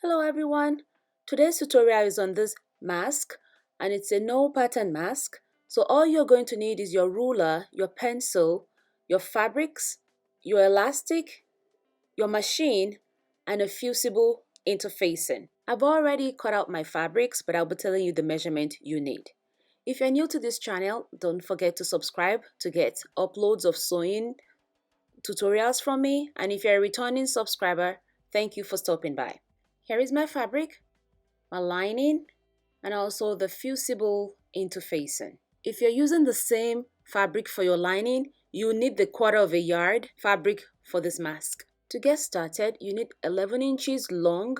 Hello everyone, today's tutorial is on this mask and it's a no pattern mask. So all you're going to need is your ruler, your pencil, your fabrics, your elastic, your machine, and a fusible interfacing. I've already cut out my fabrics, but I'll be telling you the measurement you need. If you're new to this channel, don't forget to subscribe to get uploads of sewing tutorials from me. And if you're a returning subscriber, thank you for stopping by. Here is my fabric, my lining, and also the fusible interfacing. If you're using the same fabric for your lining, you need the 1/4 yard fabric for this mask. To get started, you need 11 inches long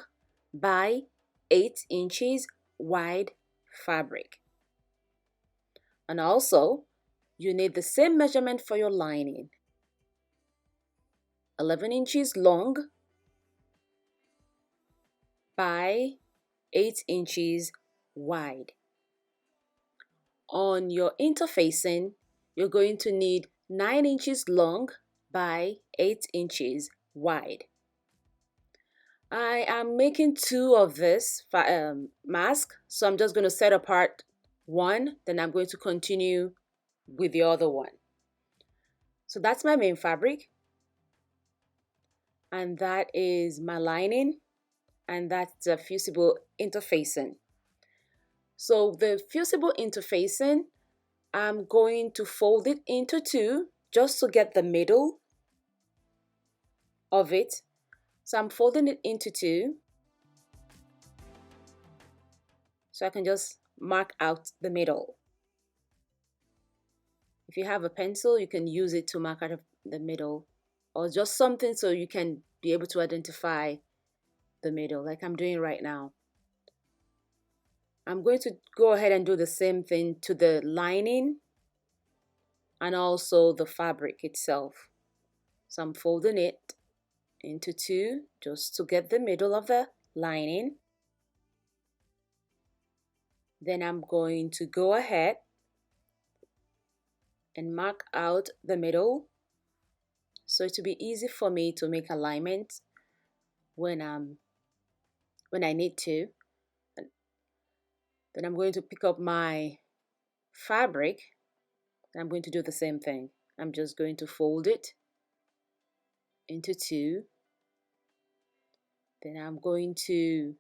by 8 inches wide fabric. And also, you need the same measurement for your lining. 11 inches long by 8 inches wide. On your interfacing, you're going to need 9 inches long by 8 inches wide. I am making 2 of this mask, so I'm just going to set apart one, then I'm going to continue with the other one. So that's my main fabric, and that is my lining, and that's the fusible interfacing. So the fusible interfacing, I'm going to fold it into 2 just to get the middle of it. So I'm folding it into 2 so I can just mark out the middle. If you have a pencil, you can use it to mark out the middle, or just something so you can be able to identify the middle like I'm doing right now. I'm going to go ahead and do the same thing to the lining and also the fabric itself. So I'm folding it into 2 just to get the middle of the lining. Then I'm going to go ahead and mark out the middle so it will be easy for me to make alignment when I need to. Then I'm going to pick up my fabric and I'm going to do the same thing. I'm just going to fold it into 2. Then I'm going to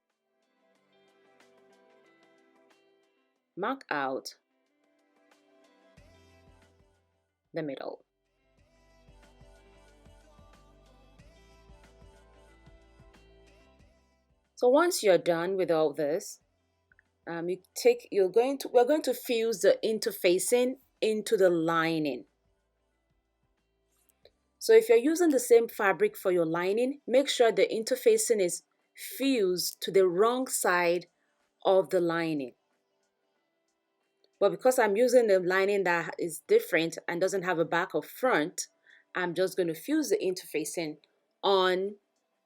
mark out the middle. So once you're done with all this, we're going to fuse the interfacing into the lining. So if you're using the same fabric for your lining, make sure the interfacing is fused to the wrong side of the lining. But because I'm using the lining that is different and doesn't have a back or front, I'm just going to fuse the interfacing on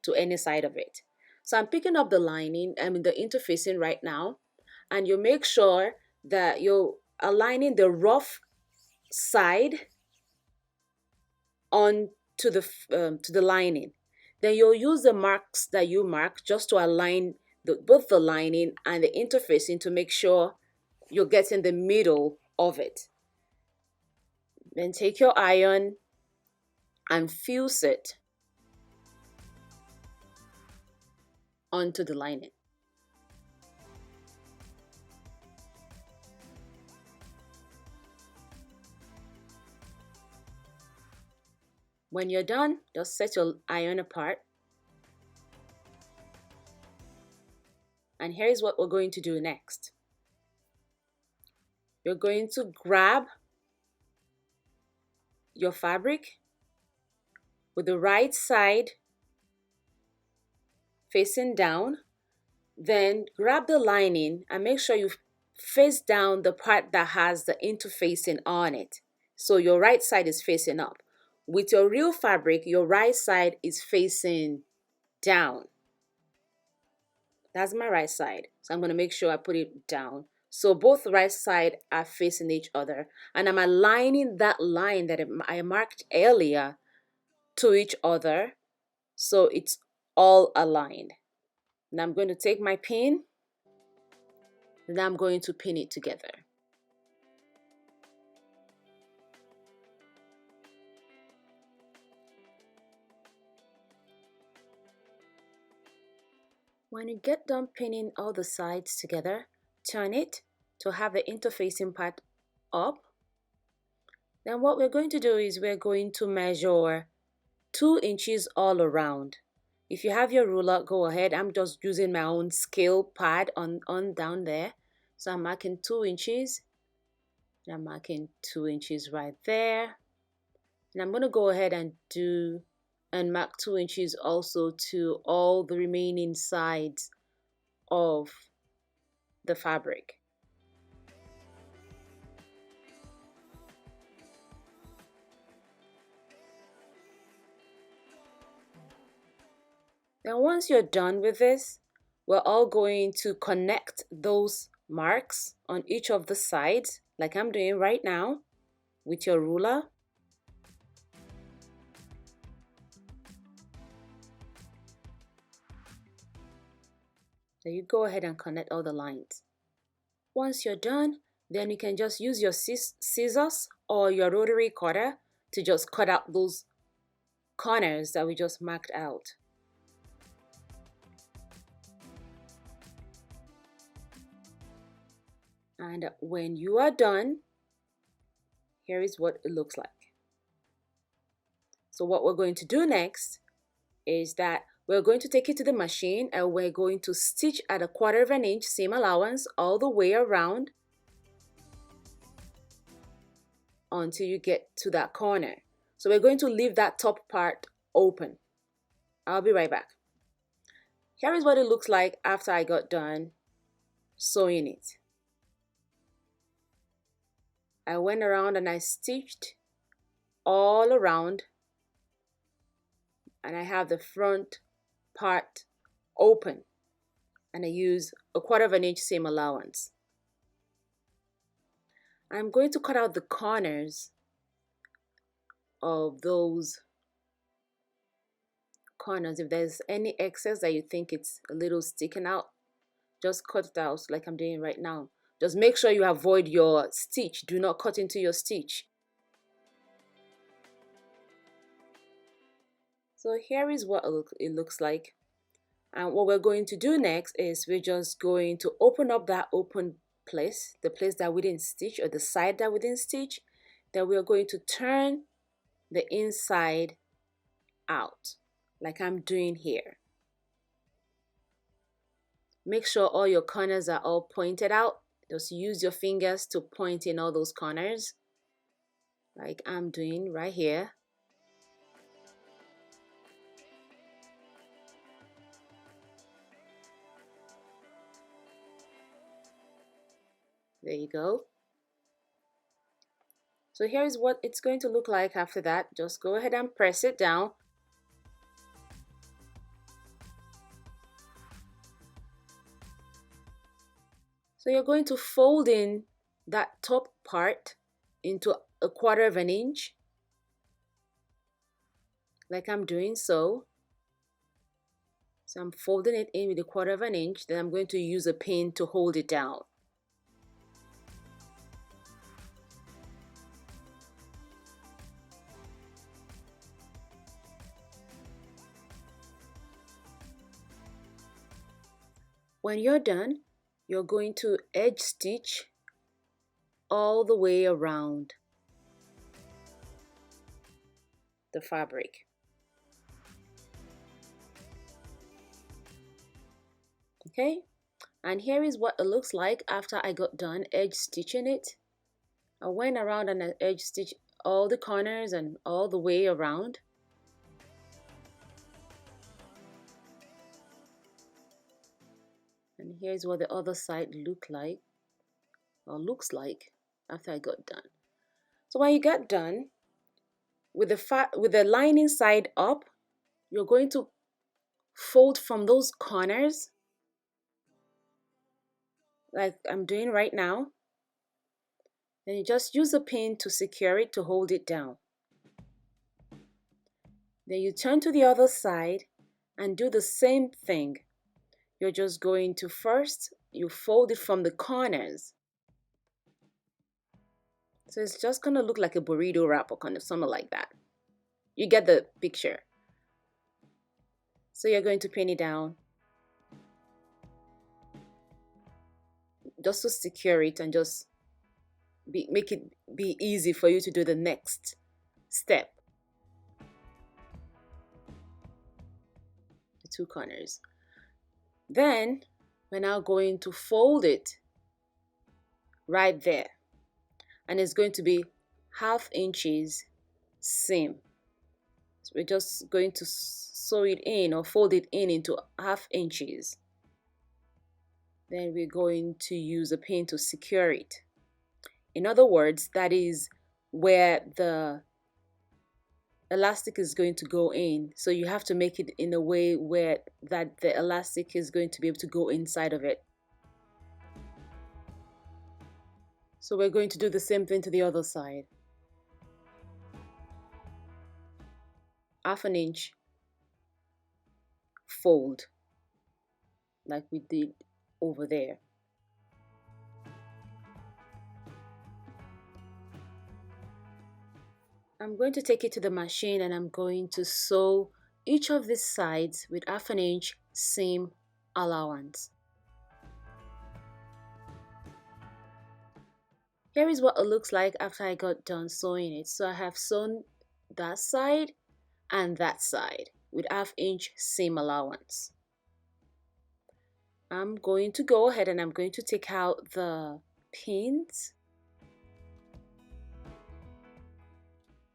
to any side of it. So I'm picking up the the interfacing right now, and you make sure that you're aligning the rough side on to the lining. Then you'll use the marks that you mark just to align both the lining and the interfacing to make sure you're getting the middle of it. Then take your iron and fuse it onto the lining. When you're done, just set your iron apart. And here's what we're going to do next. You're going to grab your fabric with the right side facing down. Then grab the lining and make sure you face down the part that has the interfacing on it. So your right side is facing up. With your real fabric, your right side is facing down. That's my right side. So I'm going to make sure I put it down. So both right sides are facing each other. And I'm aligning that line that I marked earlier to each other so it's all aligned. And I'm going to take my pin and I'm going to pin it together. When you get done pinning all the sides together, turn it to have the interfacing part up. Then what we're going to do is we're going to measure 2 inches all around. If you have your ruler, go ahead. I'm just using my own scale pad on down there. So I'm marking 2 inches. And I'm marking 2 inches right there. And I'm going to go ahead and mark 2 inches also to all the remaining sides of the fabric. Then once you're done with this, we're all going to connect those marks on each of the sides, like I'm doing right now with your ruler. Then you go ahead and connect all the lines. Once you're done, then you can just use your scissors or your rotary cutter to just cut out those corners that we just marked out. And when you are done, here is what it looks like. So what we're going to do next is that we're going to take it to the machine and we're going to stitch at 1/4 of an inch seam allowance all the way around until you get to that corner. So we're going to leave that top part open. I'll be right back. Here is what it looks like after I got done sewing it. I went around and I stitched all around, and I have the front part open, and I use 1/4 of an inch seam allowance. I'm going to cut out the corners of those corners. If there's any excess that you think it's a little sticking out, just cut it out like I'm doing right now. Just make sure you avoid your stitch. Do not cut into your stitch. So here is what it looks like. And what we're going to do next is we're just going to open up that open place, the place that we didn't stitch or the side that we didn't stitch. Then we're going to turn the inside out like I'm doing here. Make sure all your corners are all pointed out. Just use your fingers to point in all those corners like I'm doing right here. There you go. So here is what it's going to look like after that. Just go ahead and press it down. So you're going to fold in that top part into 1/4 of an inch, like I'm doing so. So I'm folding it in with 1/4 of an inch, then I'm going to use a pin to hold it down. When you're done, you're going to edge stitch all the way around the fabric. Okay, and here is what it looks like after I got done edge stitching it. I went around and I edge stitched all the corners and all the way around. And here's what the other side looks like after I got done. So when you get done with the lining side up, you're going to fold from those corners like I'm doing right now. Then you just use a pin to secure it, to hold it down. Then you turn to the other side and do the same thing. you're just going to first, you fold it from the corners. So it's just going to look like a burrito wrap or kind of something like that. You get the picture. So you're going to pin it down just to secure it and just make it be easy for you to do the next step. The two corners. Then we're now going to fold it right there. And it's going to be 1/2 inches seam. So we're just going to sew it in or fold it in into 1/2 inches. Then we're going to use a pin to secure it. In other words, that is where the elastic is going to go in. So you have to make it in a way where that the elastic is going to be able to go inside of it. So we're going to do the same thing to the other side. 1/2 inch fold like we did over there. I'm going to take it to the machine and I'm going to sew each of these sides with 1/2 inch seam allowance. Here is what it looks like after I got done sewing it. So I have sewn that side and that side with 1/2 inch seam allowance. I'm going to go ahead and I'm going to take out the pins.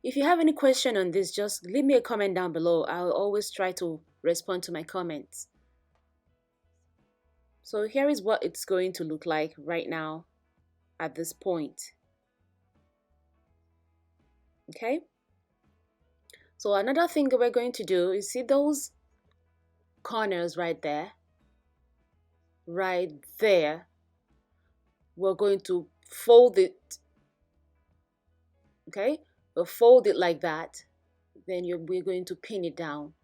If you have any question on this, just leave me a comment down below. I'll always try to respond to my comments. So here is what it's going to look like right now at this point. Okay? So another thing that we're going to do is see those corners right there? Right there. We're going to fold it. Okay? We'll fold it like that. Then we're going to pin it down.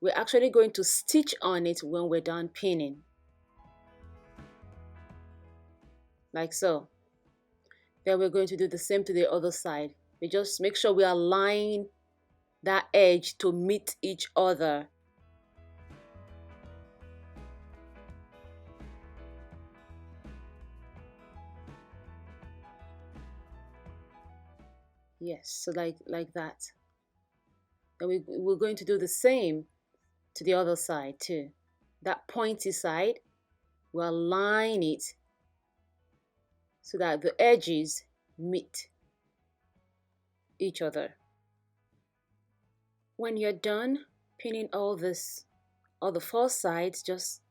We're actually going to stitch on it when we're done pinning. Like so. Then we're going to do the same to the other side. We just make sure we align that edge to meet each other. Yes, so like that. And we're going to do the same to the other side too. That pointy side, we'll align it so that the edges meet each other. When you're done pinning all the 4 sides, just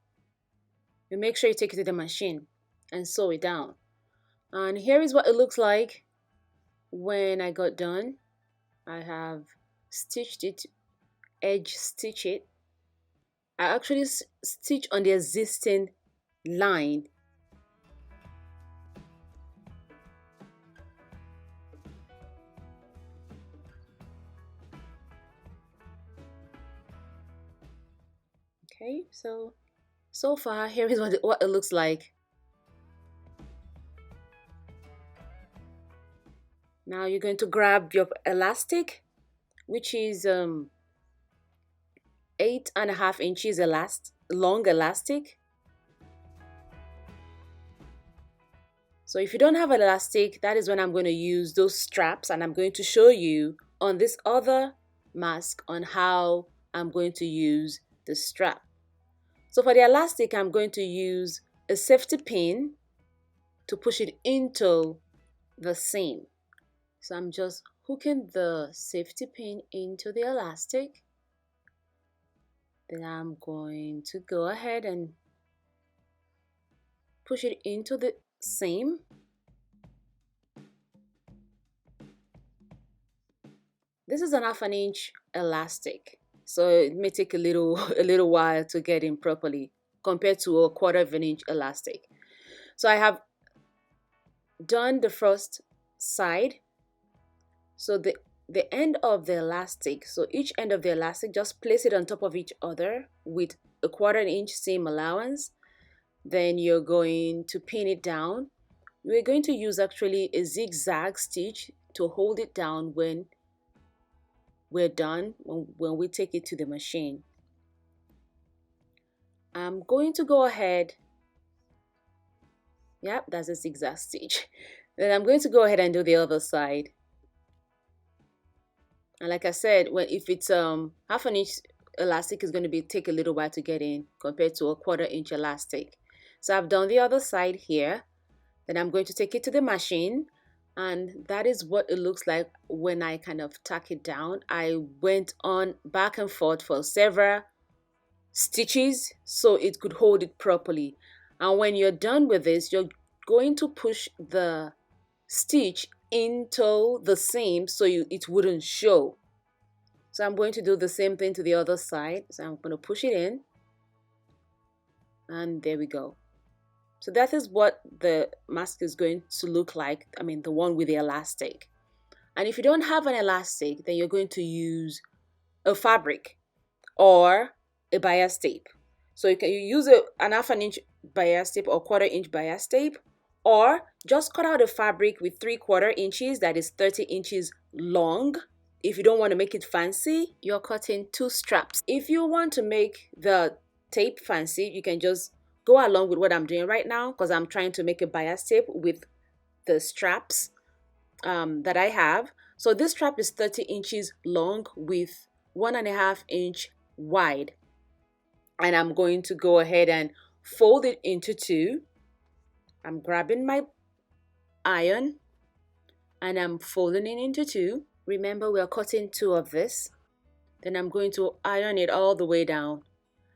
you make sure you take it to the machine and sew it down. And here is what it looks like when I got done. I have stitched it, edge stitch it. I actually stitch on the existing line. Okay, so far here is what it looks like. Now you're going to grab your elastic, which is 8.5 inches long elastic. So if you don't have an elastic, that is when I'm going to use those straps, and I'm going to show you on this other mask on how I'm going to use the strap. So for the elastic, I'm going to use a safety pin to push it into the seam. So I'm just hooking the safety pin into the elastic. Then I'm going to go ahead and push it into the seam. This is an 1/2 inch elastic, so it may take a little while to get in properly compared to a 1/4 inch elastic. So I have done the first side. So the the end of the elastic, so each end of the elastic, just place it on top of each other with a 1/4 inch seam allowance. Then you're going to pin it down. We're going to use actually a zigzag stitch to hold it down when we're done, when we take it to the machine. I'm going to go ahead, yep, that's a zigzag stitch. Then I'm going to go ahead and do the other side. And like I said, if it's 1/2 inch elastic, is going to take a little while to get in compared to a 1/4 inch elastic. So I've done the other side here. Then I'm going to take it to the machine, and that is what it looks like when I kind of tack it down. I went on back and forth for several stitches so it could hold it properly. And when you're done with this, you're going to push the stitch into the seam so it wouldn't show. So I'm going to do the same thing to the other side. So I'm going to push it in, and there we go. So that is what the mask is going to look like. I mean, the one with the elastic. And if you don't have an elastic, then you're going to use a fabric or a bias tape. So you can use an 1/2 inch bias tape or 1/4 inch bias tape, or just cut out a fabric with 3/4 inches, that is 30 inches long. If you don't want to make it fancy, you're cutting 2 straps. If you want to make the tape fancy, you can just go along with what I'm doing right now, because I'm trying to make a bias tape with the straps that I have. So this strap is 30 inches long with 1.5 inch wide. And I'm going to go ahead and fold it into 2. I'm grabbing my iron and I'm folding it into 2. Remember, we are cutting 2 of this. Then I'm going to iron it all the way down.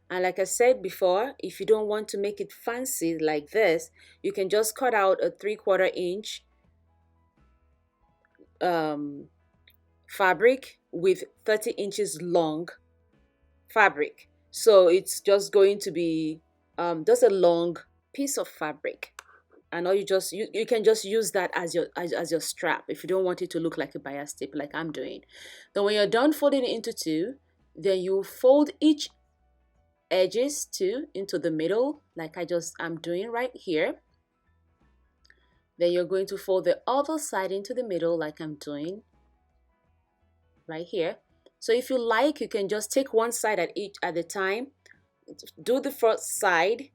And like I said before, if you don't want to make it fancy like this, you can just cut out a 3/4 inch fabric with 30 inches long fabric. So it's just going to be just a long piece of fabric, and all you can just use that as your strap if you don't want it to look like a bias tape like I'm doing. Then when you're done folding it into 2, then you fold each edges too into the middle like I'm doing right here. Then you're going to fold the other side into the middle like I'm doing right here. So if you like, you can just take one side at a time, do the first side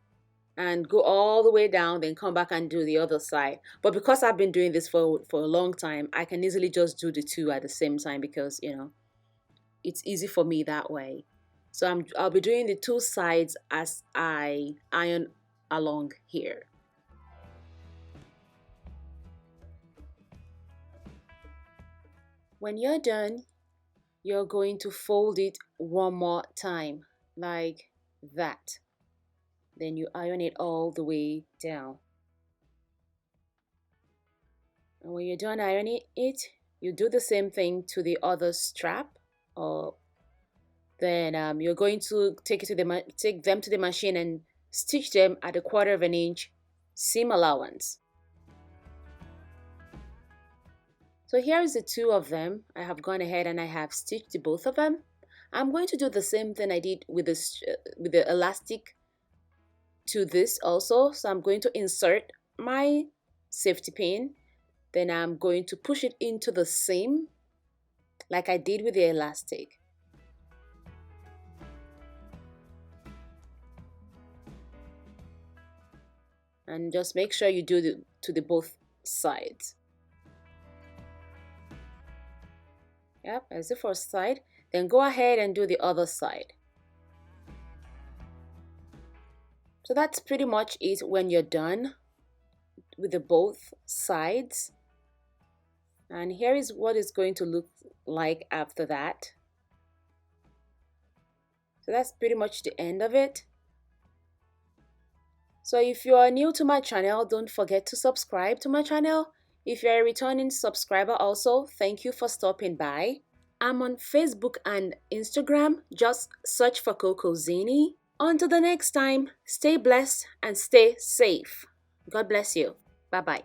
and go all the way down, then come back and do the other side. But because I've been doing this for a long time, I can easily just do the 2 at the same time, because it's easy for me that way. So I'll be doing the 2 sides as I iron along here. When you're done, you're going to fold it one more time like that. Then you iron it all the way down. And when you're done ironing it, you do the same thing to the other strap. Or then you're going to take them to the machine and stitch them at a 1/4 inch seam allowance. So here is the 2 of them. I have gone ahead and I have stitched the both of them. I'm going to do the same thing I did with the elastic to this also. So I'm going to insert my safety pin, then I'm going to push it into the seam like I did with the elastic. And just make sure you do to the both sides. Yep, as the first side. Then go ahead and do the other side. So that's pretty much it when you're done with the both sides. And here is what it's going to look like after that. So that's pretty much the end of it. So if you are new to my channel, don't forget to subscribe to my channel. If you're a returning subscriber also, thank you for stopping by. I'm on Facebook and Instagram. Just search for CocoZini. Until the next time, stay blessed and stay safe. God bless you. Bye-bye.